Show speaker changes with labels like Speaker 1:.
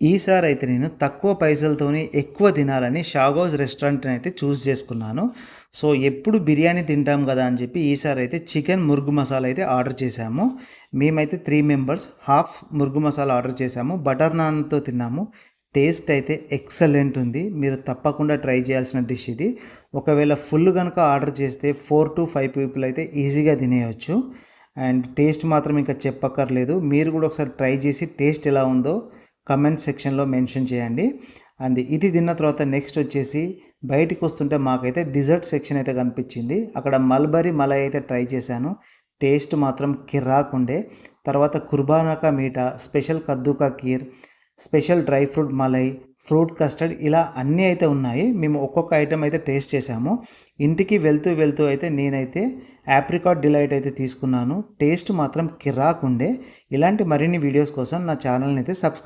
Speaker 1: ఈసారి అయితే నేను తక్కువ పైసలతోని ఎక్కువ తినాలని షాగోస్ రెస్టారెంట్ని అయితే చూస్ చేసుకున్నాను. సో ఎప్పుడు బిర్యానీ తింటాం కదా అని చెప్పి ఈసారి అయితే చికెన్ ముర్గు మసాలా అయితే ఆర్డర్ చేశాము. మేమైతే 3 మెంబర్స్ హాఫ్ ముర్గు మసాలా ఆర్డర్ చేశాము. బటర్ నాన్తో తిన్నాము. టేస్ట్ అయితే ఎక్సలెంట్ ఉంది. మీరు తప్పకుండా ట్రై చేయాల్సిన డిష్ ఇది. ఒకవేళ ఫుల్ కనుక ఆర్డర్ చేస్తే 4 to 5 పీపుల్ అయితే ఈజీగా తినేయొచ్చు. అండ్ టేస్ట్ మాత్రం ఇంకా చెప్పక్కర్లేదు. మీరు కూడా ఒకసారి ట్రై చేసి టేస్ట్ ఎలా ఉందో కమెంట్ సెక్షన్లో మెన్షన్ చేయండి. అండ్ ఇది తిన్న తర్వాత నెక్స్ట్ వచ్చేసి బయటికి వస్తుంటే మాకైతే డిజర్ట్ సెక్షన్ అయితే కనిపించింది. అక్కడ మల్బరీ మలై అయితే ట్రై చేశాను. టేస్ట్ మాత్రం కిర్రాకుండే. తర్వాత కుర్బానాకా మీఠా, స్పెషల్ కద్దూకా కీర్, స్పెషల్ డ్రై ఫ్రూట్ మలై, ఫ్రూట్ కస్టర్డ్ ఇలా అన్నీ అయితే ఉన్నాయి. మేము ఒక్కొక్క ఐటెం అయితే టేస్ట్ చేసాము. ఇంటికి వెళ్తూ అయితే నేనైతే ఆప్రికాట్ డిలైట్ అయితే తీసుకున్నాను. టేస్ట్ మాత్రం కిర్రాకుండే. ఇలాంటి మరిన్ని వీడియోస్ కోసం నా ఛానల్ని అయితే సబ్స్క్రైబ్